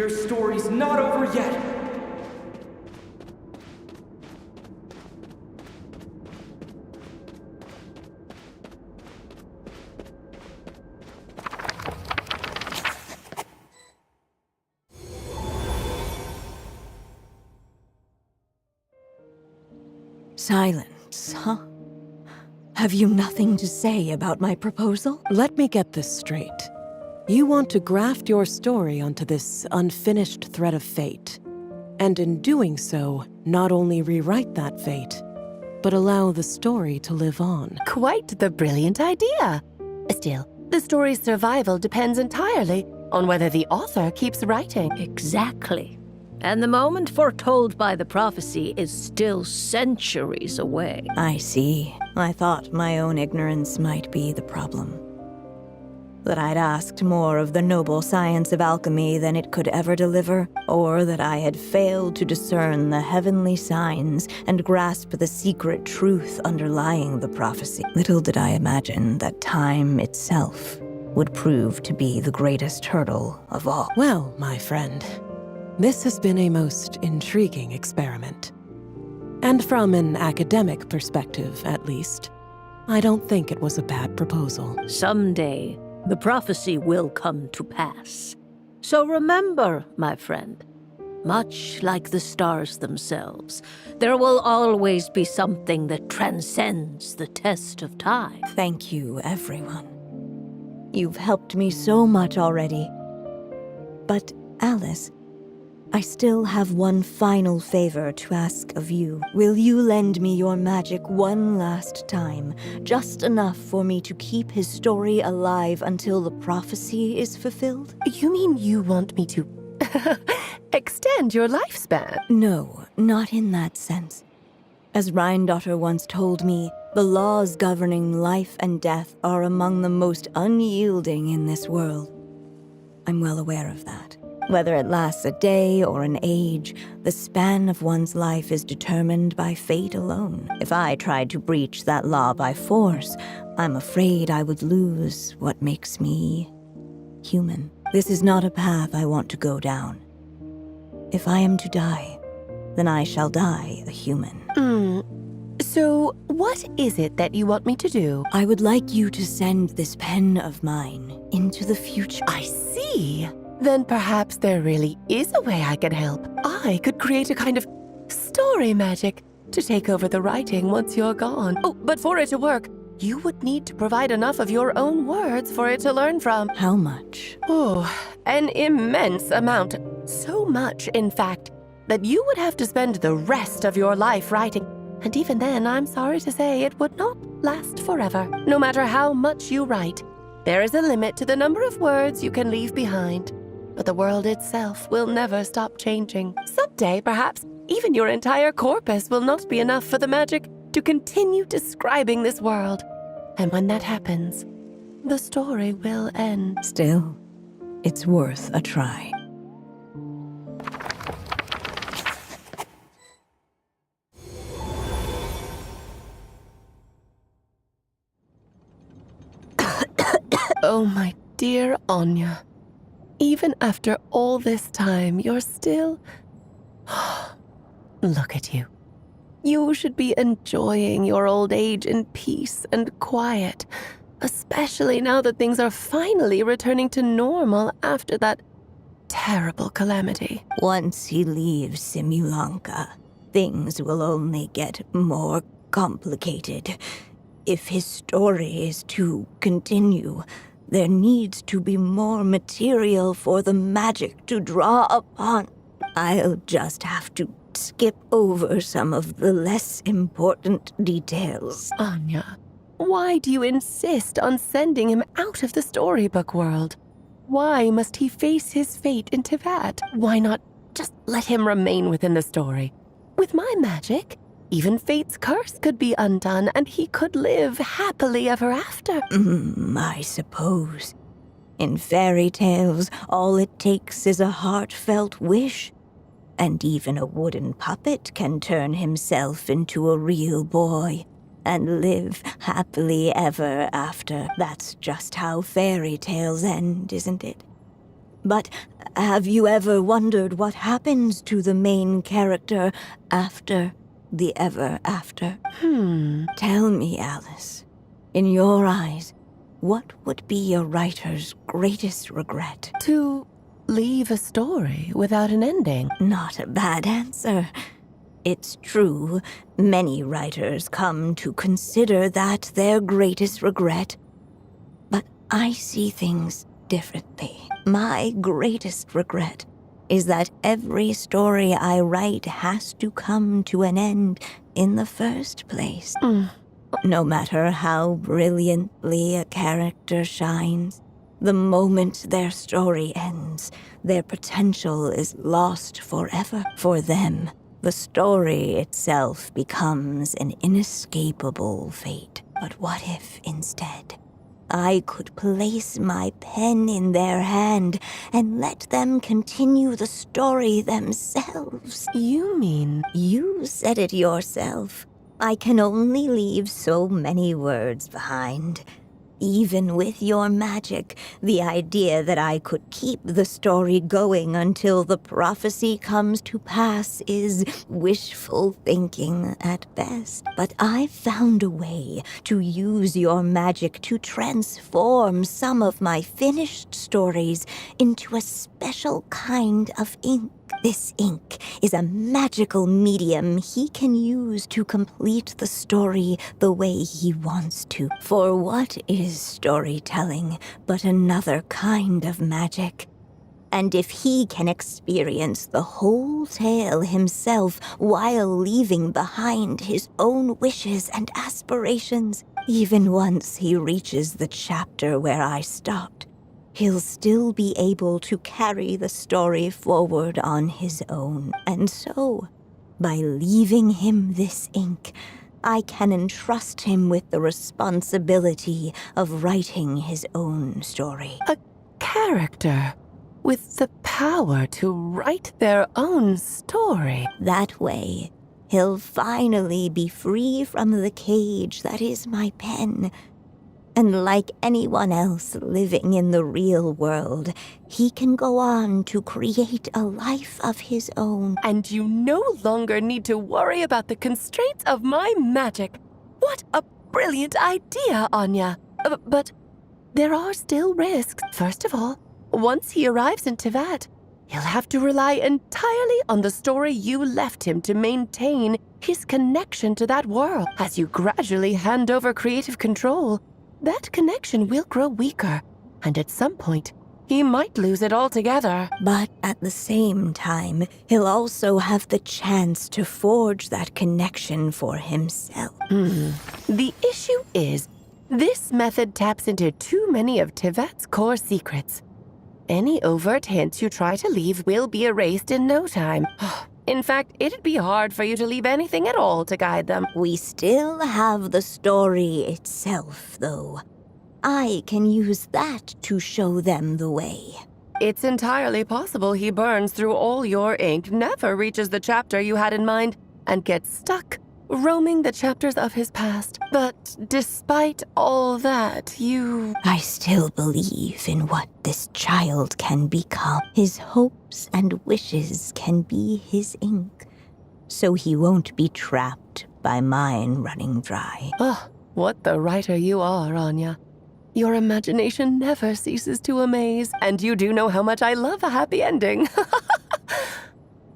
Your story's not over yet! Silence, huh? Have you nothing to say about my proposal? Let me get this straight. You want to graft your story onto this unfinished thread of fate, and in doing so, not only rewrite that fate, but allow the story to live on. Quite the brilliant idea. Still, the story's survival depends entirely on whether the author keeps writing. Exactly. And the moment foretold by the prophecy is still centuries away. I see. I thought my own ignorance might be the problem. That I'd asked more of the noble science of alchemy than it could ever deliver, or that I had failed to discern the heavenly signs and grasp the secret truth underlying the prophecy. Little did I imagine that time itself would prove to be the greatest hurdle of all. Well, my friend, this has been a most intriguing experiment. And from an academic perspective, at least, I don't think it was a bad proposal. Someday, the prophecy will come to pass. So remember, my friend, much like the stars themselves, there will always be something that transcends the test of time. Thank you, everyone. You've helped me so much already. But, Alice, I still have one final favor to ask of you. Will you lend me your magic one last time, just enough for me to keep his story alive until the prophecy is fulfilled? You mean you want me to extend your lifespan? No, not in that sense. As Rhindaughter once told me, the laws governing life and death are among the most unyielding in this world. I'm well aware of that. Whether it lasts a day or an age, the span of one's life is determined by fate alone. If I tried to breach that law by force, I'm afraid I would lose what makes me human. This is not a path I want to go down. If I am to die, then I shall die a human. So, what is it that you want me to do? I would like you to send this pen of mine into the future. I see. Then perhaps there really is a way I can help. I could create a kind of story magic to take over the writing once you're gone. Oh, but for it to work, you would need to provide enough of your own words for it to learn from. How much? Oh, an immense amount. So much, in fact, that you would have to spend the rest of your life writing. And even then, I'm sorry to say, it would not last forever. No matter how much you write, there is a limit to the number of words you can leave behind. But the world itself will never stop changing. Someday, perhaps, even your entire corpus will not be enough for the magic to continue describing this world. And when that happens, the story will end. Still, it's worth a try. Oh, my dear Anya. Even after all this time, you're still... Look at you. You should be enjoying your old age in peace and quiet, especially now that things are finally returning to normal after that terrible calamity. Once he leaves Simulanka, things will only get more complicated. If his story is to continue, there needs to be more material for the magic to draw upon. I'll just have to skip over some of the less important details. Anya, why do you insist on sending him out of the storybook world? Why must he face his fate in Teyvat? Why not just let him remain within the story? With my magic, even fate's curse could be undone and he could live happily ever after. I suppose. In fairy tales, all it takes is a heartfelt wish. And even a wooden puppet can turn himself into a real boy and live happily ever after. That's just how fairy tales end, isn't it? But have you ever wondered what happens to the main character after the ever after? Tell me, Alice, in your eyes, what would be a writer's greatest regret? To leave a story without an ending. Not a bad answer. It's true, many writers come to consider that their greatest regret. But I see things differently. My greatest regret is that every story I write has to come to an end in the first place. No matter how brilliantly a character shines, the moment their story ends, their potential is lost forever. For them, the story itself becomes an inescapable fate. But what if, instead, I could place my pen in their hand and let them continue the story themselves? You mean... You said it yourself. I can only leave so many words behind. Even with your magic, the idea that I could keep the story going until the prophecy comes to pass is wishful thinking at best. But I've found a way to use your magic to transform some of my finished stories into a special kind of ink. This ink is a magical medium he can use to complete the story the way he wants to. For what is storytelling but another kind of magic? And if he can experience the whole tale himself while leaving behind his own wishes and aspirations, even once he reaches the chapter where I stopped, he'll still be able to carry the story forward on his own. And so, by leaving him this ink, I can entrust him with the responsibility of writing his own story. A character with the power to write their own story. That way, he'll finally be free from the cage that is my pen. And like anyone else living in the real world, he can go on to create a life of his own. And you no longer need to worry about the constraints of my magic. What a brilliant idea, Anya. But there are still risks. First of all, once he arrives in Teyvat, he'll have to rely entirely on the story you left him to maintain his connection to that world. As you gradually hand over creative control, that connection will grow weaker, and at some point, he might lose it altogether. But at the same time, he'll also have the chance to forge that connection for himself. The issue is, this method taps into too many of Teyvat's core secrets. Any overt hints you try to leave will be erased in no time. In fact, it'd be hard for you to leave anything at all to guide them. We still have the story itself, though. I can use that to show them the way. It's entirely possible he burns through all your ink, never reaches the chapter you had in mind, and gets stuck, roaming the chapters of his past. But despite all that, I still believe in what this child can become. His hopes and wishes can be his ink, so he won't be trapped by mine running dry. Oh, what the writer you are, Anya. Your imagination never ceases to amaze, and you do know how much I love a happy ending.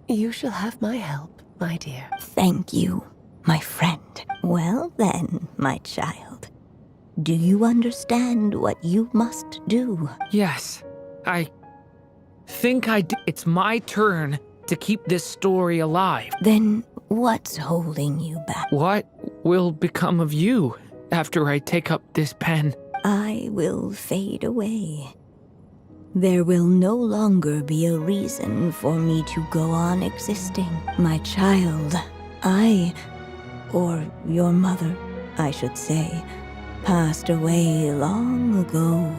You shall have my help, my dear. Thank you, my friend. Well then, my child, do you understand what you must do? Yes, I think I do. It's my turn to keep this story alive. Then what's holding you back? What will become of you after I take up this pen? I will fade away. There will no longer be a reason for me to go on existing. My child, or your mother, I should say, passed away long ago.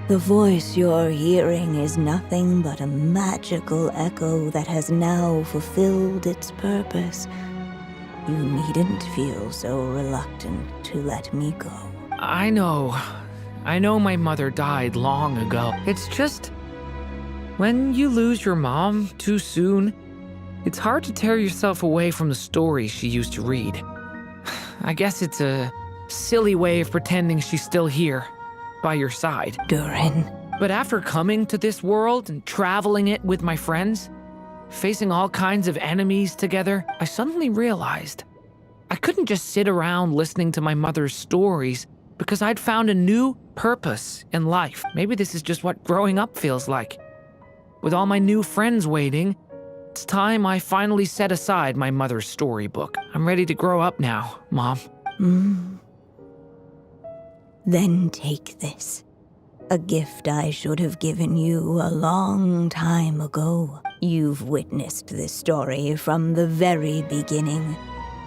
The voice you're hearing is nothing but a magical echo that has now fulfilled its purpose. You needn't feel so reluctant to let me go. I know my mother died long ago. It's just, When you lose your mom too soon, it's hard to tear yourself away from the stories she used to read. I guess it's a silly way of pretending she's still here, by your side. Durin. But after coming to this world and traveling it with my friends, facing all kinds of enemies together, I suddenly realized I couldn't just sit around listening to my mother's stories because I'd found a new purpose in life. Maybe this is just what growing up feels like. With all my new friends waiting, it's time I finally set aside my mother's storybook. I'm ready to grow up now, Mom. Then take this. A gift I should have given you a long time ago. You've witnessed this story from the very beginning.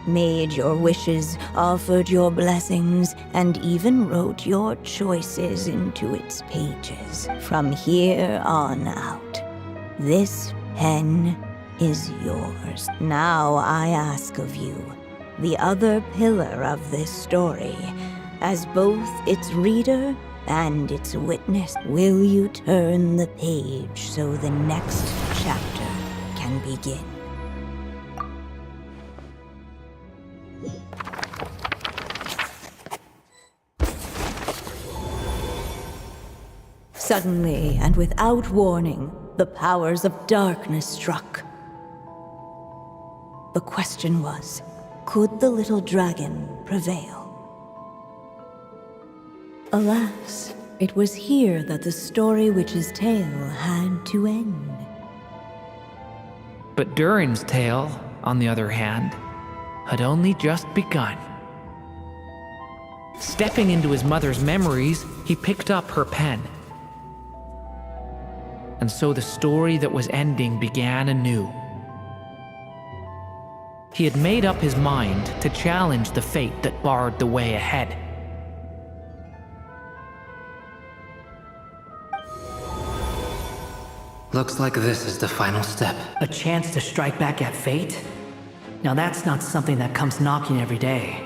Made your wishes, offered your blessings, and even wrote your choices into its pages. From here on out, this pen is yours. Now I ask of you, the other pillar of this story, as both its reader and its witness, will you turn the page so the next chapter can begin? Suddenly, and without warning, the powers of darkness struck. The question was, could the little dragon prevail? Alas, it was here that the story witch's tale had to end. But Durin's tale, on the other hand, had only just begun. Stepping into his mother's memories, he picked up her pen. And so the story that was ending began anew. He had made up his mind to challenge the fate that barred the way ahead. Looks like this is the final step. A chance to strike back at fate? Now that's not something that comes knocking every day.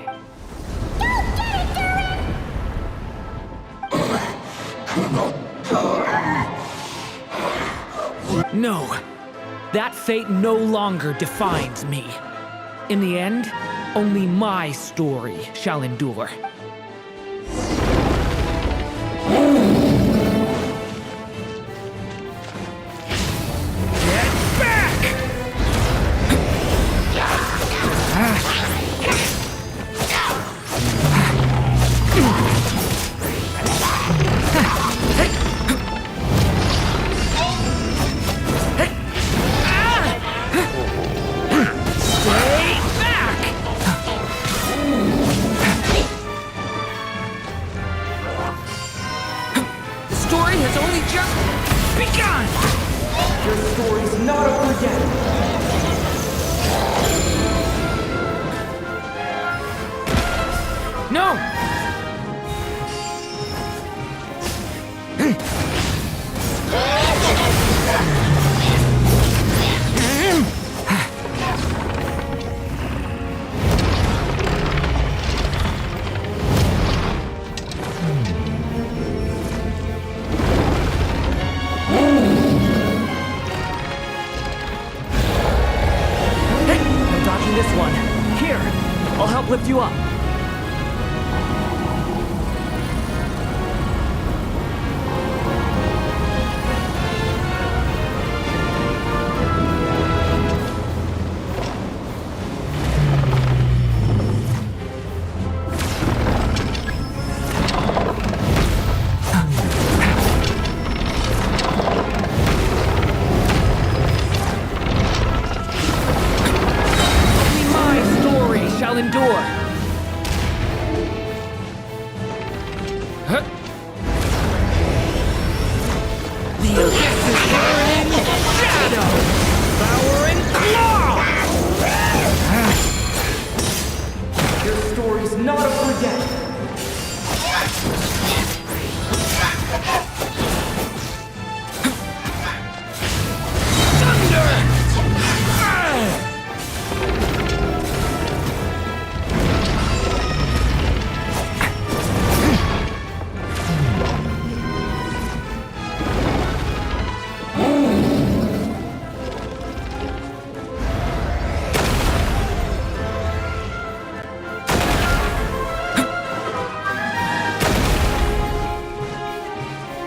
No, that fate no longer defines me. In the end, only my story shall endure. Lift you up.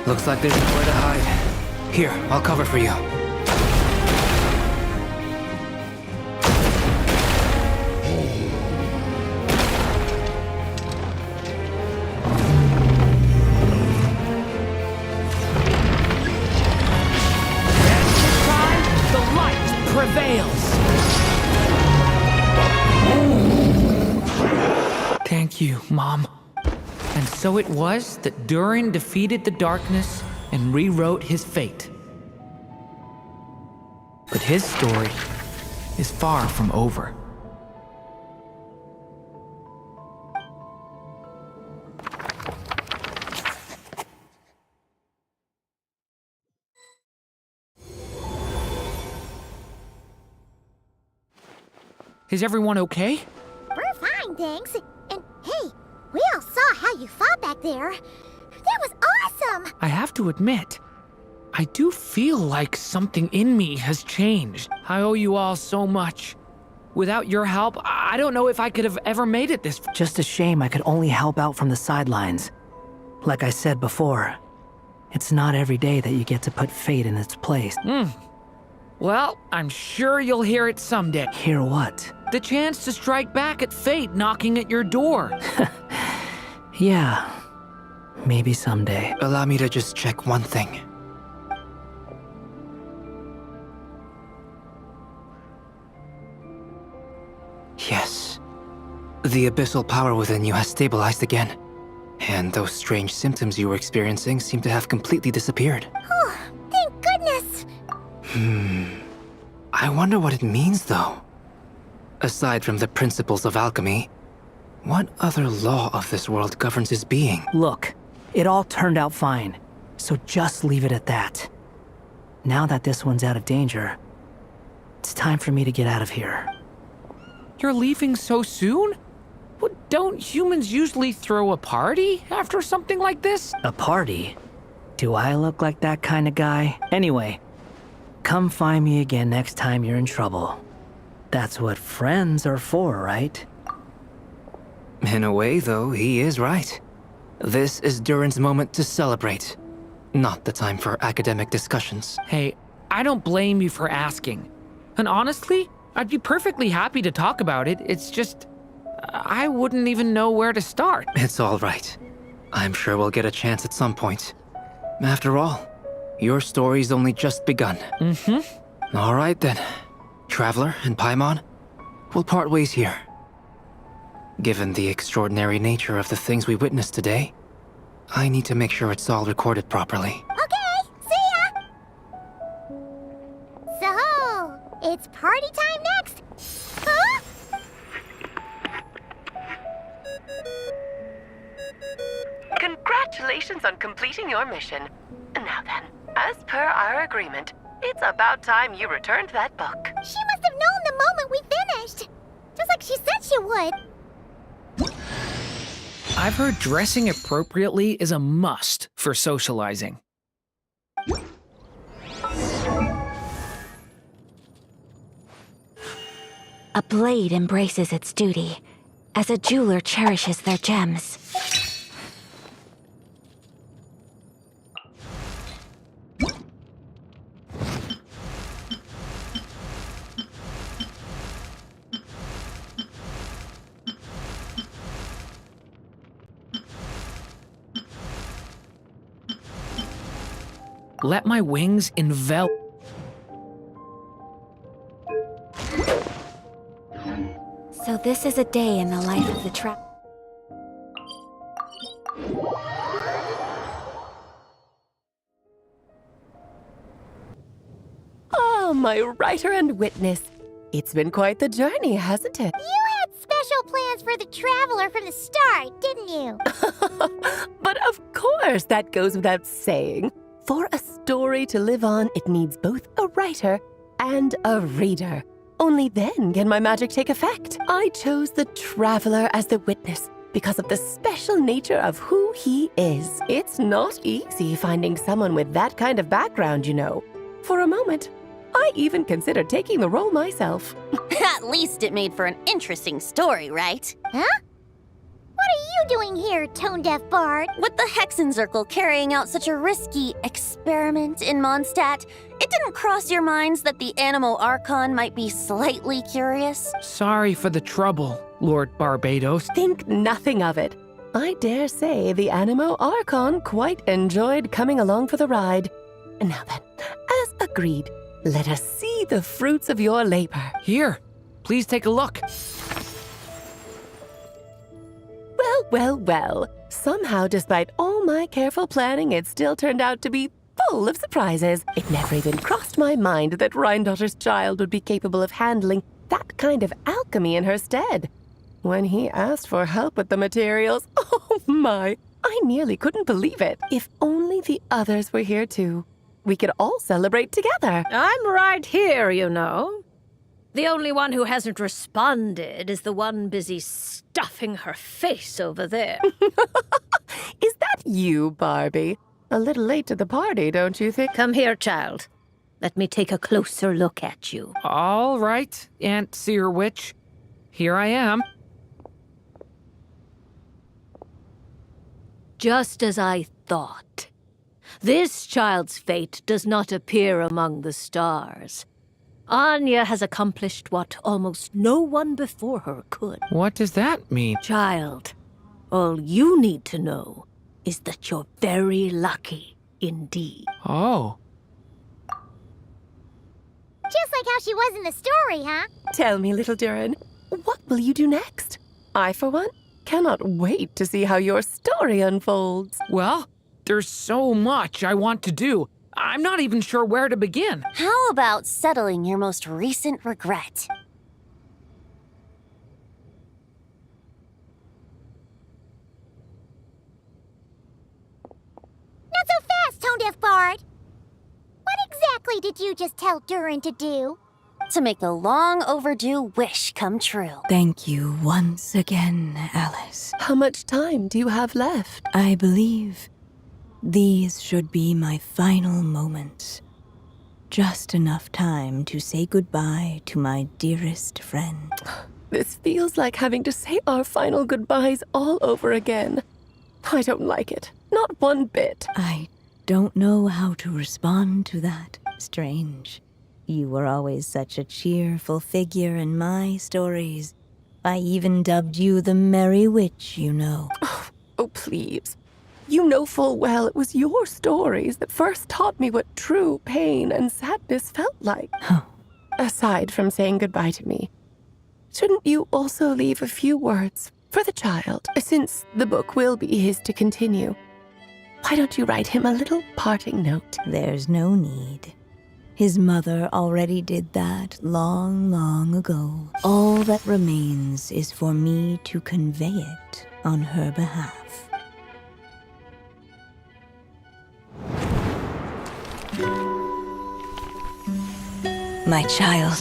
Looks like there's nowhere to hide. Here, I'll cover for you. The light prevails. Thank you, Mom. And so it was that Durin defeated the darkness and rewrote his fate. But his story is far from over. Is everyone okay? We're fine, thanks. And hey, we all saw how you fought back there. That was awesome! I have to admit, I do feel like something in me has changed. I owe you all so much. Without your help, I don't know if I could have ever made it this far. Just a shame I could only help out from the sidelines. Like I said before, it's not every day that you get to put fate in its place. Well, I'm sure you'll hear it someday. Hear what? The chance to strike back at fate knocking at your door. Yeah, maybe someday. Allow me to just check one thing. Yes. The abyssal power within you has stabilized again. And those strange symptoms you were experiencing seem to have completely disappeared. Oh, thank goodness! I wonder what it means, though. Aside from the principles of alchemy, what other law of this world governs his being? Look, it all turned out fine, so just leave it at that. Now that this one's out of danger, it's time for me to get out of here. You're leaving so soon? Well, don't humans usually throw a party after something like this? A party? Do I look like that kind of guy? Anyway, come find me again next time you're in trouble. That's what friends are for, right? In a way, though, he is right. This is Durin's moment to celebrate, not the time for academic discussions. Hey, I don't blame you for asking. And honestly, I'd be perfectly happy to talk about it. It's just, I wouldn't even know where to start. It's all right. I'm sure we'll get a chance at some point. After all, your story's only just begun. All right then. Traveler and Paimon, we'll part ways here. Given the extraordinary nature of the things we witnessed today, I need to make sure it's all recorded properly. Okay, see ya! So, it's party time next? Huh? Congratulations on completing your mission. Now then, as per our agreement, it's about time you returned that book. She must have known the moment we finished. Just like she said she would. I've heard dressing appropriately is a must for socializing. A blade embraces its duty, as a jeweler cherishes their gems. Let my wings envelop. So this is a day in the life of the Oh, my writer and witness. It's been quite the journey, hasn't it? You had special plans for the Traveler from the start, didn't you? But of course, that goes without saying. For a story to live on, it needs both a writer and a reader. Only then can my magic take effect. I chose the Traveler as the witness because of the special nature of who he is. It's not easy finding someone with that kind of background, you know. For a moment, I even considered taking the role myself. At least it made for an interesting story, right? Huh? What are you doing here, tone-deaf bard? With the Hexenzirkel carrying out such a risky experiment in Mondstadt, it didn't cross your minds that the Animo Archon might be slightly curious? Sorry for the trouble, Lord Barbados. Think nothing of it. I dare say the Animo Archon quite enjoyed coming along for the ride. Now then, as agreed, let us see the fruits of your labor. Here, please take a look. Well. Somehow, despite all my careful planning, it still turned out to be full of surprises. It never even crossed my mind that Rhindotter's child would be capable of handling that kind of alchemy in her stead. When he asked for help with the materials, oh my, I nearly couldn't believe it. If only the others were here too. We could all celebrate together. I'm right here, you know. The only one who hasn't responded is the one busy stuffing her face over there. Is that you, Barbie? A little late to the party, don't you think? Come here, child. Let me take a closer look at you. All right, Aunt Seer Witch. Here I am. Just as I thought. This child's fate does not appear among the stars. Anya has accomplished what almost no one before her could. What does that mean? Child, all you need to know is that you're very lucky indeed. Oh. Just like how she was in the story, huh? Tell me, little Durin, what will you do next? I, for one, cannot wait to see how your story unfolds. Well, there's so much I want to do. I'm not even sure where to begin. How about settling your most recent regret? Not so fast, tone-deaf bard. What exactly did you just tell Durin to do? To make the long overdue wish come true. Thank you once again, Alice. How much time do you have left? I believe these should be my final moments. Just enough time to say goodbye to my dearest friend. This feels like having to say our final goodbyes all over again. I don't like it. Not one bit. I don't know how to respond to that. Strange. You were always such a cheerful figure in my stories. I even dubbed you the Merry Witch, you know. Oh, please. You know full well it was your stories that first taught me what true pain and sadness felt like. Aside from saying goodbye to me, shouldn't you also leave a few words for the child, since the book will be his to continue? Why don't you write him a little parting note? There's no need. His mother already did that long, long ago. All that remains is for me to convey it on her behalf. My child,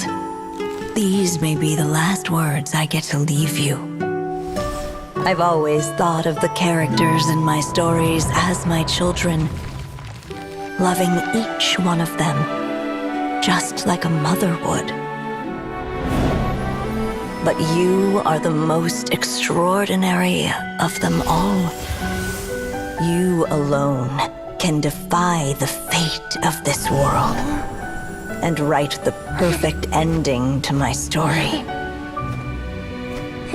these may be the last words I get to leave you. I've always thought of the characters in my stories as my children, loving each one of them, just like a mother would. But you are the most extraordinary of them all. You alone can defy the fate of this world and write the perfect ending to my story.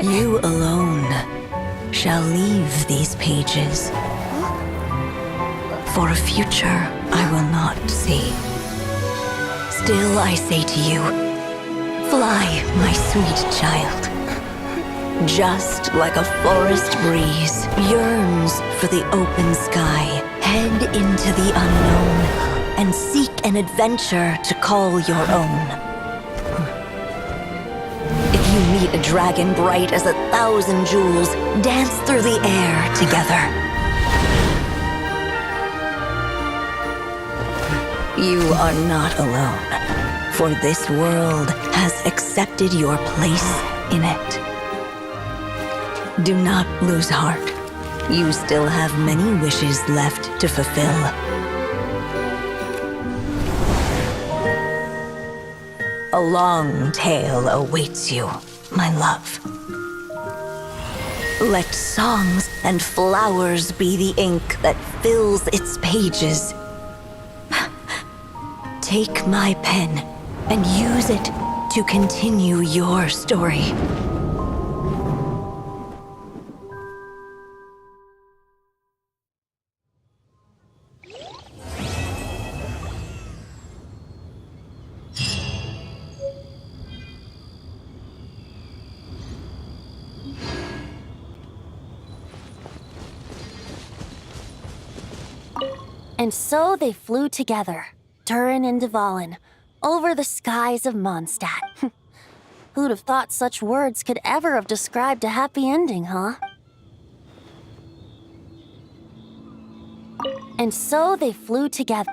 You alone shall leave these pages for a future I will not see. Still I say to you, fly, my sweet child. Just like a forest breeze yearns for the open sky, head into the unknown and seek an adventure to call your own. If you meet a dragon bright as 1,000 jewels, dance through the air together. You are not alone, for this world has accepted your place in it. Do not lose heart. You still have many wishes left to fulfill. A long tale awaits you, my love. Let songs and flowers be the ink that fills its pages. Take my pen and use it to continue your story. And so they flew together, Durin and Dvalin, over the skies of Mondstadt. Who'd have thought such words could ever have described a happy ending, huh? And so they flew together.